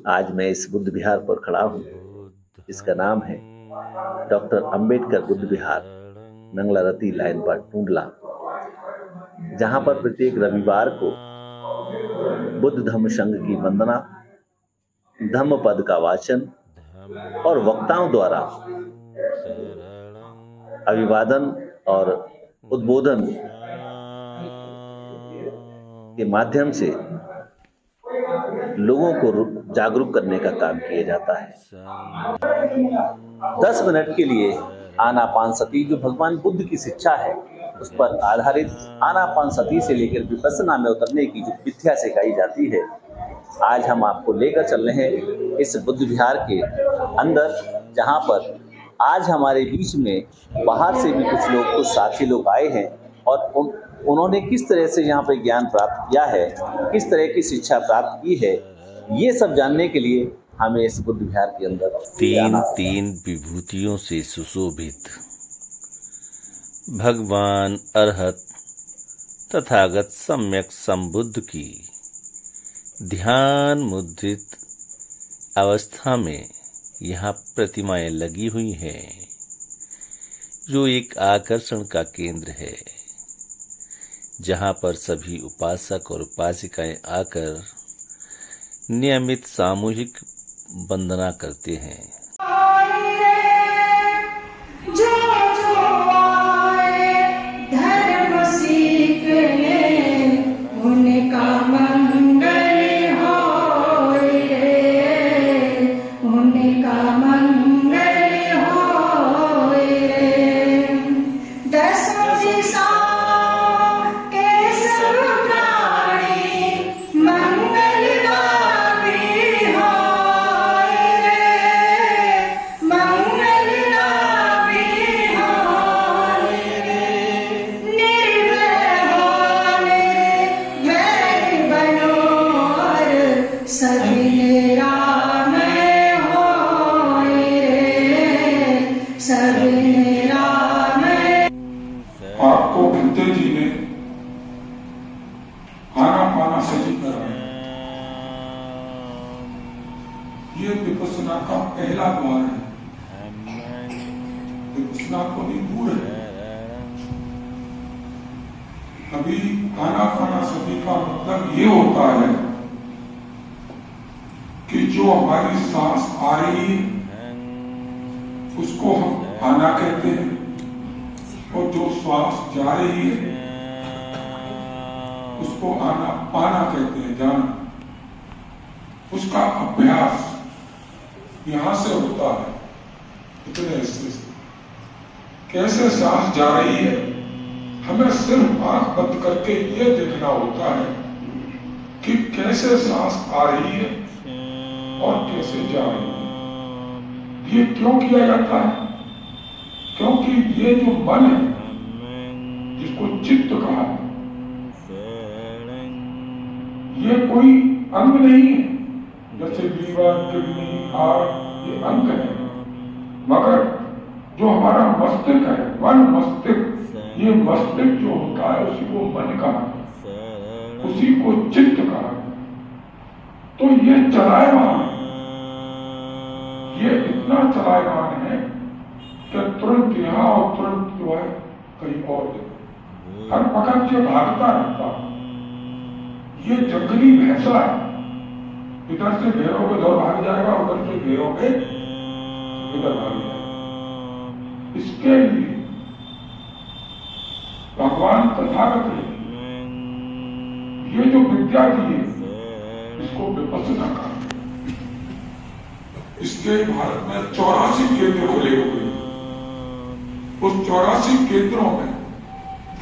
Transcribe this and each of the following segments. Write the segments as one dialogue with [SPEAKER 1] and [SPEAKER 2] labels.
[SPEAKER 1] आज मैं इस बुद्ध विहार पर खड़ा हूँ। इसका नाम है डॉक्टर अंबेडकर बुद्ध विहार, नंगला रती लाइन पर टूंडला, जहाँ पर प्रत्येक रविवार को बुद्ध धम्म संघ की वंदना, धम्म पद का वाचन और वक्ताओं द्वारा अभिवादन और उद्बोधन के माध्यम से लोगों को जागरूक करने का काम किया जाता है। 10 मिनट के लिए आनापानसती, जो भगवान बुद्ध की शिक्षा है, उस पर आधारित आनापानसती से लेकर विपश्यना में उतरने की जो विद्या सिखाई जाती है, आज हम आपको लेकर चल रहे हैं इस बुद्ध विहार के अंदर, जहां पर आज हमारे बीच में बाहर से भी कुछ साथी लोग आए हैं और उन्होंने किस तरह से यहाँ पर ज्ञान प्राप्त किया है, किस तरह की शिक्षा प्राप्त की है, ये सब जानने के लिए हमें इस बुद्ध विहार के अंदर
[SPEAKER 2] तीन विभूतियों से सुशोभित भगवान अरहत तथागत सम्यक संबुद्ध की ध्यान मुद्रित अवस्था में यहाँ प्रतिमाएं लगी हुई हैं, जो एक आकर्षण का केंद्र है, जहाँ पर सभी उपासक और उपासिकाएं आकर नियमित सामूहिक वंदना करते हैं।
[SPEAKER 3] आपको बुद्ध जी ने आनापानसती कराया। ये विपश्यना का पहला द्वार है। विपश्यना को भी दूर है। अभी आनापानसती का मतलब ये होता है कि जो हमारी सांस आ रही है उसको हम आना कहते हैं, और जो श्वास जा रही है उसको आना पाना कहते हैं, जाना। उसका अभ्यास यहां से होता है, इतने हिस्से से। कैसे सांस जा रही है, हमें सिर्फ आंख बंद करके ये देखना होता है कि कैसे सांस आ रही है और कैसे जा रही है। ये क्यों किया जाता है? क्योंकि ये जो मन है, जिसको चित्त कहा है, ये कोई अंग नहीं है। जैसे लीवर, किडनी, हार्ट, ये अंग है, मगर जो हमारा मस्तिष्क है, मन मस्तिष्क, ये मस्तिष्क जो होता है उसी को मन कहा, उसी को चित्त कहा। तो ये चलायमान, ये इतना चलायमान है कि तुरंत यहाँ और तुरंत जो है कहीं और जगह, हर वक्त ये भागता रहता। ये जंगली भैंसा है, इधर से घेरोगे उधर भाग जाएगा, उधर से घेरोगे इधर भाग जाएगा। इसके लिए भगवान तथागत ने ये जो विद्या दी है, इसको विपश्यना कहा। इसके भारत में 84 केंद्र खुले हुए हैं। उस 84 केंद्रों में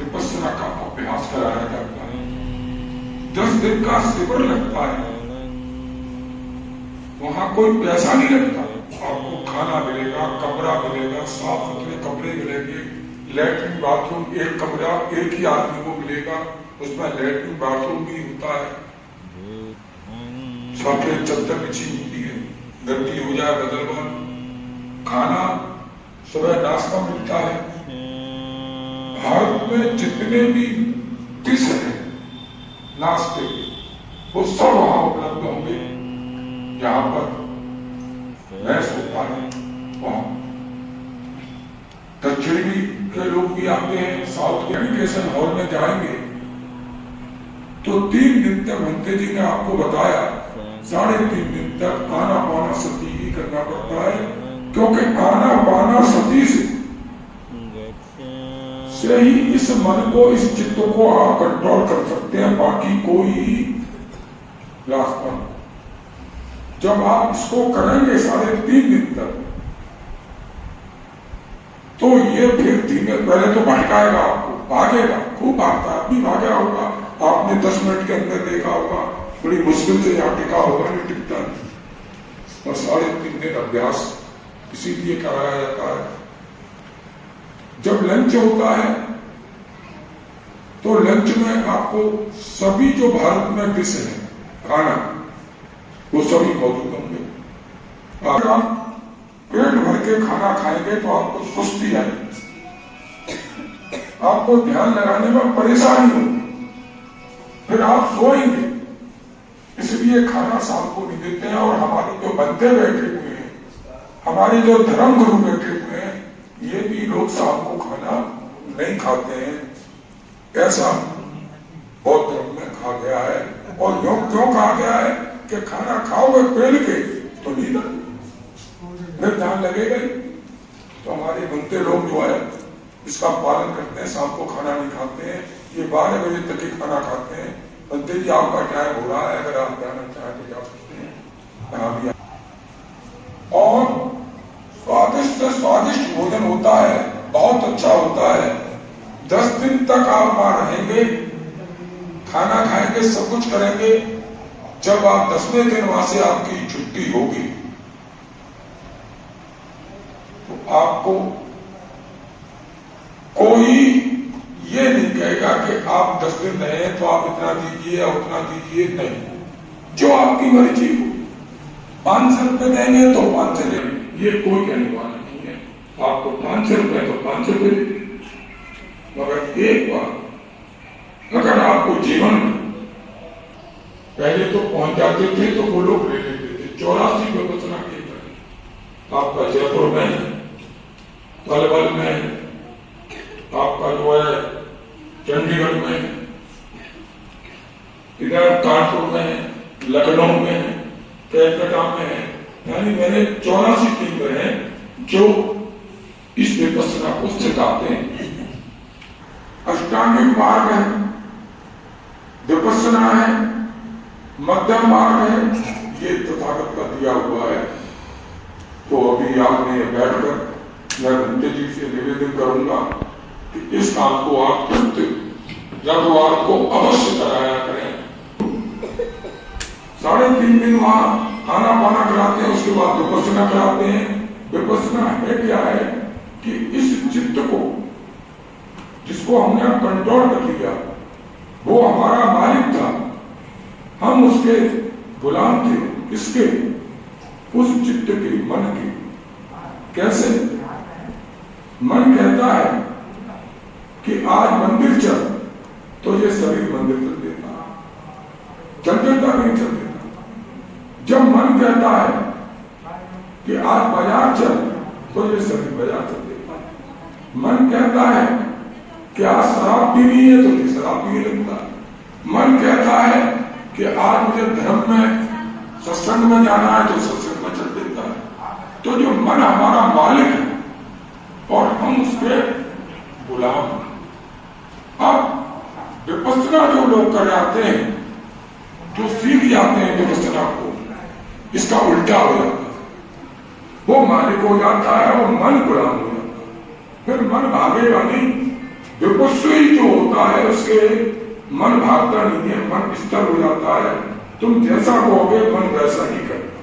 [SPEAKER 3] विपश्यना का अभ्यास कराया जाता है। 10 दिन का शिविर लगता है। वहां कोई पैसा नहीं लगता। आपको खाना मिलेगा, कमरा मिलेगा, साफ सुथरे कमरे मिलेंगे, लैट्रिन बाथरूम, एक कमरा एक ही आदमी को मिलेगा, उसमें लैट्रिन बाथरूम भी होता है, सफेद चद्दर बिछी होती है, गंदी हो जाए बदलवा, खाना सुबह नाश्ता मिलता है। भारत में जितने भी डिश है नाश्ते के, वो सब वहां उपलब्ध होंगे। जहां पर बहस होता है वहां दक्षिणी के लोग भी आते हैं। साउथ के एजुकेशन हॉल में जाएंगे तो 3 दिन तक भंते जी ने आपको बताया 3.5 दिन तक आनापानसती ही करना पड़ता है, क्योंकि आनापानसती से ही इस मन को, इस चित्त को आप कंट्रोल कर सकते हैं, बाकी कोई रास्ता नहीं। जब आप इसको करेंगे 3.5 दिन तक तो ये फिर धीमे, पहले तो भटकाएगा आपको, भागेगा, खूब भागता है, अभी भागा होगा आपने 10 मिनट के अंदर देखा होगा, बड़ी मुश्किल से यहाँ टिका होगा, नहीं टिकता नहीं। और 3.5 दिन अभ्यास इसीलिए कराया जाता है। जब लंच होता है तो लंच में आपको सभी जो भारत में डिश है खाना वो सभी मौजूद होंगे। अगर आप पेट भर के खाना खाएंगे तो आपको सुस्ती आएगी, आपको ध्यान लगाने में परेशानी होगी, फिर आप सोएंगे। इसलिए खाना शाम को नहीं देते हैं। और हमारे जो बंदे बैठे हुए हैं, हमारे जो धर्म गुरु बैठे हुए हैं, ये भी लोग शाम को खाना नहीं खाते हैं। ऐसा बौद्ध धर्म में कहा गया है। और क्यों कहा गया है कि खाना खाओगे पेड़ के तो नींद फिर ध्यान लगेगा ही। तो हमारे बनते लोग जो है इसका पालन करते हैं, शाम को खाना नहीं खाते हैं, ये 12 बजे तक ही खाना खाते हैं। बनते जी आपका टाइम हो रहा है, अगर आप जाना चाहें तो जा सकते हैं। और स्वादिष्ट भोजन होता है, बहुत अच्छा होता है। 10 दिन तक आप वहां रहेंगे, खाना खाएंगे, सब कुछ करेंगे। जब आप 10वें दिन वहां से आपकी छुट्टी होगी तो आपको कोई ये नहीं कहेगा कि आप 10 दिन रहे तो आप इतना दीजिए या उतना दीजिए, नहीं। जो आपकी मर्जी हो, 500 रुपए देंगे तो 500 लेंगे, ये कोई कहने वाला नहीं है। आपको 500 रुपए तो 500 रुपए दे। मगर एक बार अगर आपको जीवन में पहले तो पहुंच जाते थे तो वो लोग ले लेते थे। 84 विपसना केंद्र आपका जयपुर में, पलवल में, आपका जो है चंडीगढ़ में, इधर कानपुर में, लखनऊ में, कलकत्ता में, यानी मैंने 84 केंद्र हैं जो इस विपसना को सिखाते हैं। अष्टांगिक मार्ग है, विपसना है, मध्यम मार्ग है, ये तथागत का दिया हुआ है। तो अभी आपने बैठकर मैं भंते जी से निवेदन करूंगा कि इस काम को आप रविवार को अवश्य कराया करें। 3.5 दिन वहां खाना पाना कराते हैं, उसके बाद विपसना कराते हैं। विपसना है क्या है कि इस चित्त को, जिसको हमने कंट्रोल कर लिया, वो हमारा मालिक था, हम उसके गुलाम थे। किसके? उस चित्त के, मन के। कैसे? मन कहता है कि आज मंदिर चल, तो ये शरीर मंदिर चल देता, चल देता नहीं चल देता। जब मन कहता है कि आज बाजार चल, तो ये शरीर बाजार चल देता। मन कहता है कि आज शराब पीनी है, तो ये शराब पीने लगता। मन कहता है कि आज मुझे धर्म में सत्संग में जाना है, तो सत्संग में चल देता है। तो जो मन हमारा मालिक है और हम उसके गुलाम। अब विपसना जो लोग कर जाते हैं, जो सीख जाते हैं विपसना को, इसका उल्टा हो जाता है। वो मालिक हो जाता है और मन गुलाम हो जाता है। फिर मन भागेगा नहीं। विपस्वी जो होता है उसके मन भागता नहीं है, मन स्थिर हो जाता है। तुम जैसा कहोगे मन वैसा ही करेगा।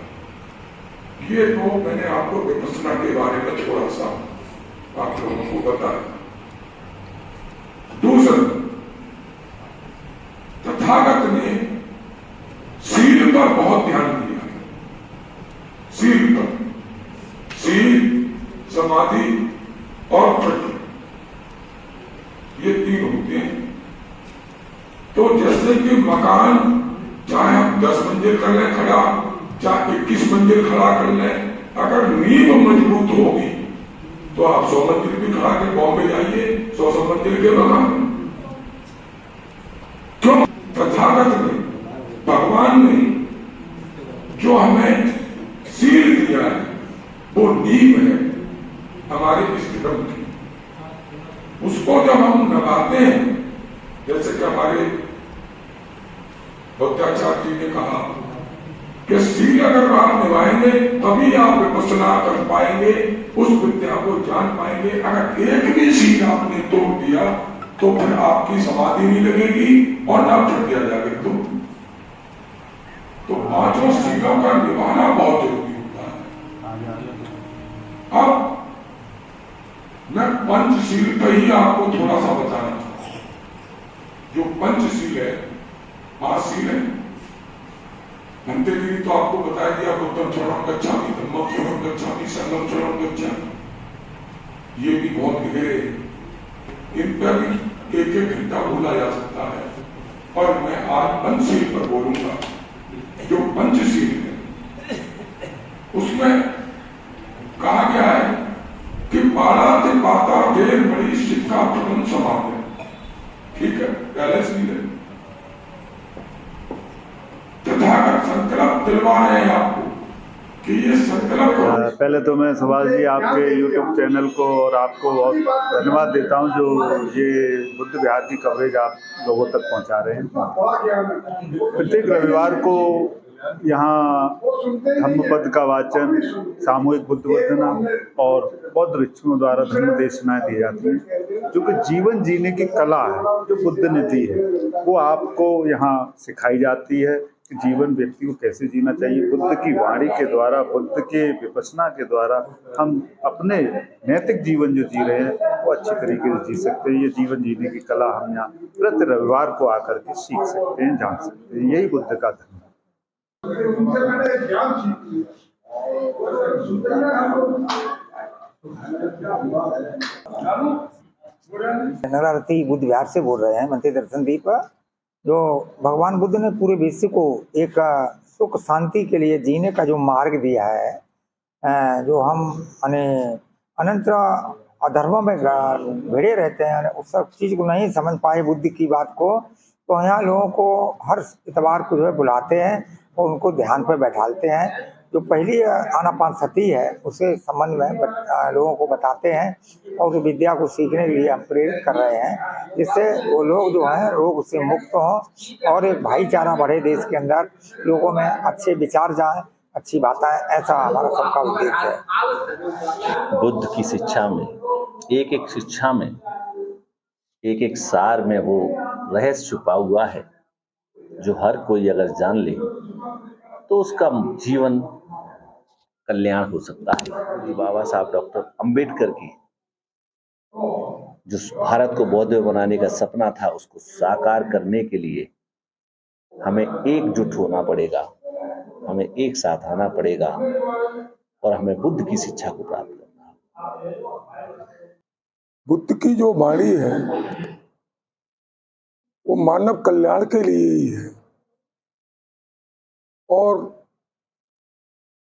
[SPEAKER 3] ये तो मैंने आपको विपसना के बारे में थोड़ा सा आप लोगों को बताया। दूसरा, तथागत ने सील पर बहुत ध्यान दिया। सील पर, सील, समाधि और प्रज्ञा, ये 3 होते हैं। तो जैसे कि मकान चाहे हम 10 मंजिल कर लें खड़ा, चाहे 21 मंजिल खड़ा कर लें, अगर नींव मजबूत होगी तो आप 100 मंजिल भी खड़ा के बॉम्बे जाइए, 100 मंजिल के मकान। क्यों? तथागत ने, भगवान ने जो हमें सील दिया है वो नींव है हमारे इष्ट धर्म की। उसको जब हम लगाते हैं, जैसे कि हमारे बुद्धाचार्य जी ने कहा कि सील अगर आप निभाएंगे तभी आप विपස්සना कर पाएंगे, उस विद्या को जान पाएंगे। अगर एक भी सील आपने तोड़ दिया तो फिर आपकी समाधि नहीं लगेगी और ना चढ़ दिया जाएगा। तो पांचों सीलों का निभाना बहुत जरूरी होता है। अब मैं पंचशील का ही आपको थोड़ा सा बताना चाहता हूं। जो पंचशील है, 5 सील है। अंत्य जी तो आपको बताया दिया, बुद्धं शरणं गच्छामि, धम्मं शरणं गच्छामि, संघं शरणं गच्छामि। ये भी बहुत गहरे, इन पर भी एक घंटा बोला जा सकता है, और मैं आज पंचशील पर बोलूंगा। जो पंचशील है उसमें कहा गया है कि पाड़ा से पाता ढेर बड़ी शिक्षा तुरंत समाप्त है। ठीक है, पहले सील है। तथागत संकल्प दिलवा रहे हैं आपको कि ये संकल्प करो।
[SPEAKER 4] पहले तो मैं सुभाष जी आपके YouTube चैनल को और आपको बहुत धन्यवाद देता हूं जो ये बुद्ध विहार की कवरेज आप लोगों तक पहुंचा रहे हैं। प्रत्येक रविवार को यहाँ धम्मपद का वाचन, सामूहिक बुद्ध वंदना और बौद्ध भिक्षुओं द्वारा धर्म देशनाएं दी जाती हैं। जो कि जीवन जीने की कला है जो बुद्ध ने दी है, वो आपको यहाँ सिखाई जाती है कि जीवन व्यक्ति को कैसे जीना चाहिए। बुद्ध की वाणी के द्वारा, बुद्ध के विपश्यना के द्वारा हम अपने नैतिक जीवन जो जी रहे हैं वो अच्छी तरीके से जी सकते हैं। ये जीवन जीने की कला हम यहाँ प्रति रविवार को आकर के सीख सकते हैं, जान सकते हैं। यही बुद्ध का धर्म है।
[SPEAKER 5] नरारती बुद्ध विहार से बोल रहे हैं, मंत्री दर्शन दीप। जो भगवान बुद्ध ने पूरे विश्व को एक सुख शांति के लिए जीने का जो मार्ग दिया है, जो हम अनंत अधर्मों में भिड़े रहते हैं, उस सब चीज़ को नहीं समझ पाए बुद्ध की बात को, तो यहाँ लोगों को हर इतवार को जो है बुलाते हैं और उनको ध्यान पर बैठालते हैं। जो पहली आनापानसती है उसके संबंध में लोगों को बताते हैं और विद्या को सीखने के लिए हम प्रेरित कर रहे हैं, जिससे वो लोग जो हैं रोग से मुक्त हों और एक भाईचारा बढ़े देश के अंदर, लोगों में अच्छे विचार जाएं, अच्छी बातें, ऐसा हमारा सबका उद्देश्य है।
[SPEAKER 1] बुद्ध की शिक्षा में, एक एक शिक्षा में, एक एक सार में वो रहस्य छुपा हुआ है जो हर कोई अगर जान ले तो उसका जीवन कल्याण हो सकता है। बाबा साहब डॉक्टर अंबेडकर की जो भारत को बौद्ध बनाने का सपना था, उसको साकार करने के लिए हमें एकजुट होना पड़ेगा, हमें एक साथ आना पड़ेगा और हमें बुद्ध की शिक्षा को प्राप्त करना।
[SPEAKER 3] बुद्ध की जो वाणी है वो मानव कल्याण के लिए ही है, और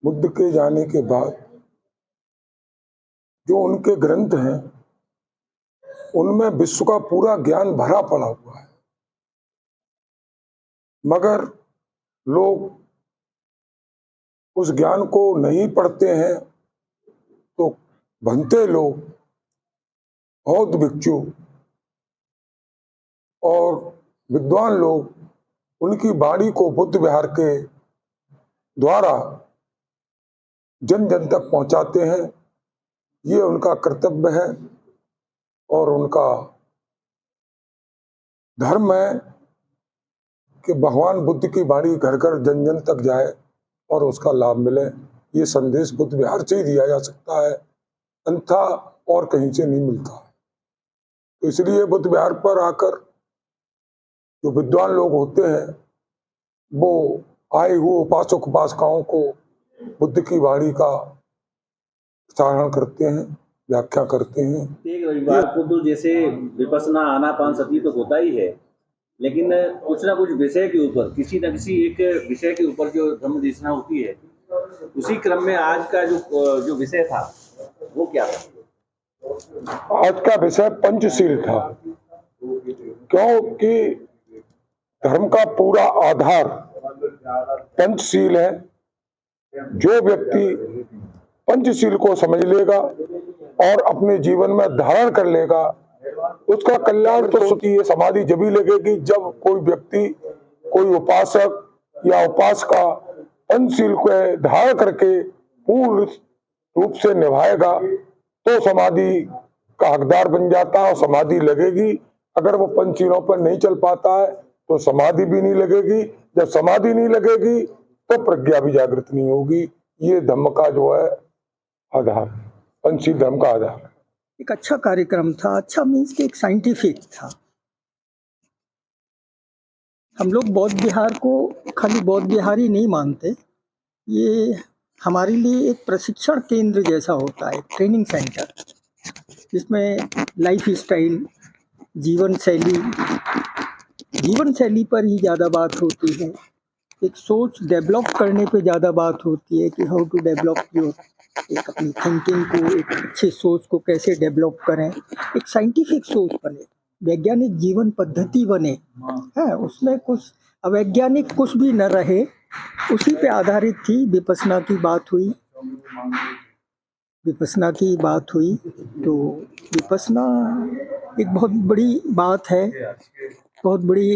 [SPEAKER 3] बुद्ध के जाने के बाद जो उनके ग्रंथ हैं उनमें विश्व का पूरा ज्ञान भरा पड़ा हुआ है, मगर लोग उस ज्ञान को नहीं पढ़ते हैं। तो भंते लोग, बौद्ध भिक्षु और विद्वान लोग उनकी वाणी को बुद्ध विहार के द्वारा जन जन तक पहुंचाते हैं। ये उनका कर्तव्य है और उनका धर्म है कि भगवान बुद्ध की वाणी घर घर जन जन तक जाए और उसका लाभ मिले। ये संदेश बुद्ध विहार से ही दिया जा सकता है, अन्यथा और कहीं से नहीं मिलता। तो इसलिए बुद्ध विहार पर आकर जो विद्वान लोग होते हैं वो आए हुए उपासक उपासिकाओं को बुद्ध की वाणी का उच्चारण करते हैं, व्याख्या करते हैं।
[SPEAKER 1] एक रविवार को तो जैसे विपश्यना आनापानसती तो होता ही है, लेकिन कुछ ना कुछ विषय के ऊपर, किसी न किसी एक विषय के ऊपर जो धम्म देशना होती है, उसी क्रम में आज का जो विषय था वो क्या था?
[SPEAKER 6] आज का विषय पंचशील था, क्योंकि धर्म का पूरा आधार पंचशील है। जो व्यक्ति पंचशील को समझ लेगा और अपने जीवन में धारण कर लेगा, उसका कल्याण तो होती है। समाधि जभी लगेगी जब कोई व्यक्ति, कोई उपासक या उपासका पंचशील को धारण करके पूर्ण रूप से निभाएगा तो समाधि का हकदार बन जाता है और समाधि लगेगी। अगर वो पंचशीलों पर नहीं चल पाता है तो समाधि भी नहीं लगेगी। जब समाधि नहीं लगेगी तो प्रज्ञा भी जागृत नहीं होगी। ये धम्म का जो है आधार, पंचशील धर्म का आधार।
[SPEAKER 7] एक अच्छा कार्यक्रम था। अच्छा मीन्स कि एक साइंटिफिक था। हम लोग बौद्ध विहार को खाली बौद्ध विहार ही नहीं मानते, ये हमारे लिए एक प्रशिक्षण केंद्र जैसा होता है, ट्रेनिंग सेंटर, जिसमें लाइफ स्टाइल, जीवन शैली पर ही ज़्यादा बात होती है। एक सोच डेवलप करने पे ज़्यादा बात होती है कि हाउ टू डेवलप योर, एक अपनी थिंकिंग को, एक अच्छी सोच को कैसे डेवलप करें, एक साइंटिफिक सोच बने, वैज्ञानिक जीवन पद्धति बने, है उसमें कुछ अवैज्ञानिक कुछ भी न रहे, उसी पे आधारित थी। विपश्यना की बात हुई तो विपश्यना एक बहुत बड़ी बात है, बहुत बड़ी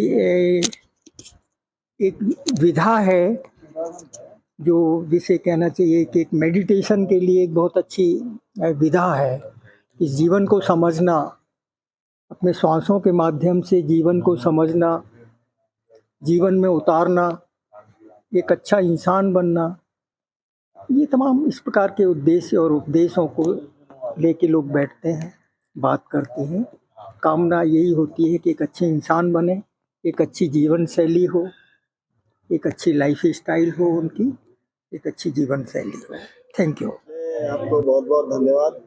[SPEAKER 7] एक विधा है, जो जिसे कहना चाहिए कि एक मेडिटेशन के लिए एक बहुत अच्छी विधा है। इस जीवन को समझना, अपने श्वासों के माध्यम से जीवन को समझना, जीवन में उतारना, एक अच्छा इंसान बनना, ये तमाम इस प्रकार के उद्देश्य और उपदेशों को लेके लोग बैठते हैं, बात करते हैं। कामना यही होती है कि एक अच्छे इंसान बने, एक अच्छी जीवन शैली हो, एक अच्छी लाइफ स्टाइल हो, उनकी एक अच्छी जीवन शैली हो। Thank you.
[SPEAKER 8] आपको बहुत बहुत धन्यवाद।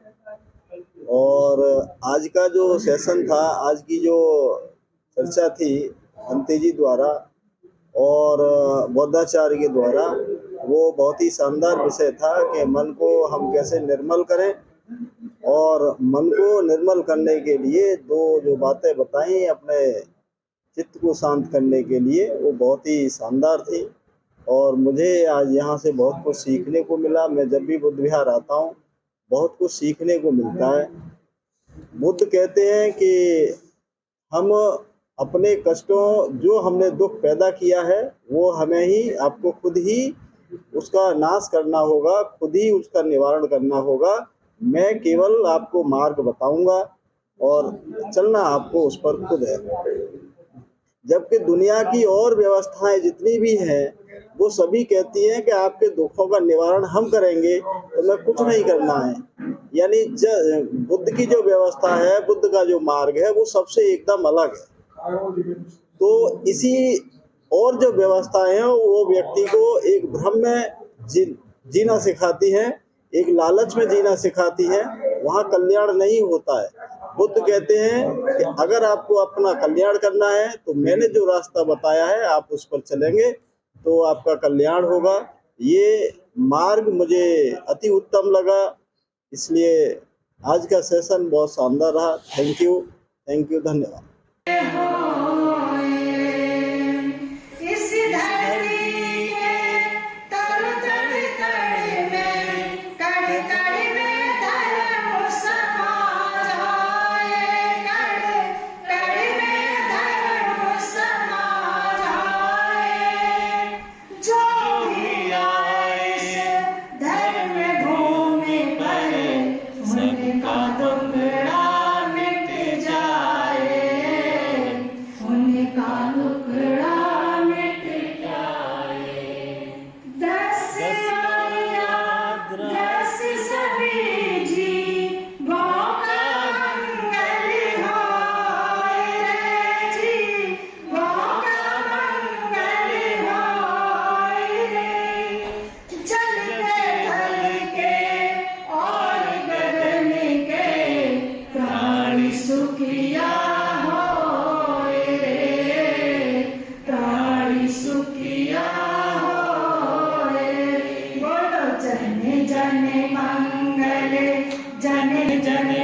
[SPEAKER 8] और आज का जो सेशन था, आज की जो चर्चा थी अंते जी द्वारा और बौद्धाचार्य के द्वारा, वो बहुत ही शानदार विषय था कि मन को हम कैसे निर्मल करें। और मन को निर्मल करने के लिए दो जो बातें बताई अपने चित्त को शांत करने के लिए, वो बहुत ही शानदार थी। और मुझे आज यहाँ से बहुत कुछ सीखने को मिला। मैं जब भी बुद्ध विहार आता हूँ बहुत कुछ सीखने को मिलता है। बुद्ध कहते हैं कि हम अपने कष्टों, जो हमने दुख पैदा किया है, वो हमें ही, आपको खुद ही उसका नाश करना होगा, खुद ही उसका निवारण करना होगा। मैं केवल आपको मार्ग बताऊंगा और चलना आपको उस पर खुद है। जबकि दुनिया की और व्यवस्थाएं जितनी भी हैं, वो सभी कहती हैं कि आपके दुखों का निवारण हम करेंगे, तो मैं कुछ नहीं करना है। यानी बुद्ध की जो व्यवस्था है, बुद्ध का जो मार्ग है, वो सबसे एकदम अलग है। तो इसी और जो व्यवस्थाएं हैं, वो व्यक्ति को एक भ्रम में जीना सिखाती हैं, एक लालच में जीना सिखाती है। वहाँ कल्याण नहीं होता है। बुद्ध कहते हैं कि अगर आपको अपना कल्याण करना है तो मैंने जो रास्ता बताया है आप उस पर चलेंगे तो आपका कल्याण होगा। ये मार्ग मुझे अति उत्तम लगा, इसलिए आज का सेशन बहुत शानदार रहा। थैंक यू, धन्यवाद।
[SPEAKER 9] जन मंगल जन जन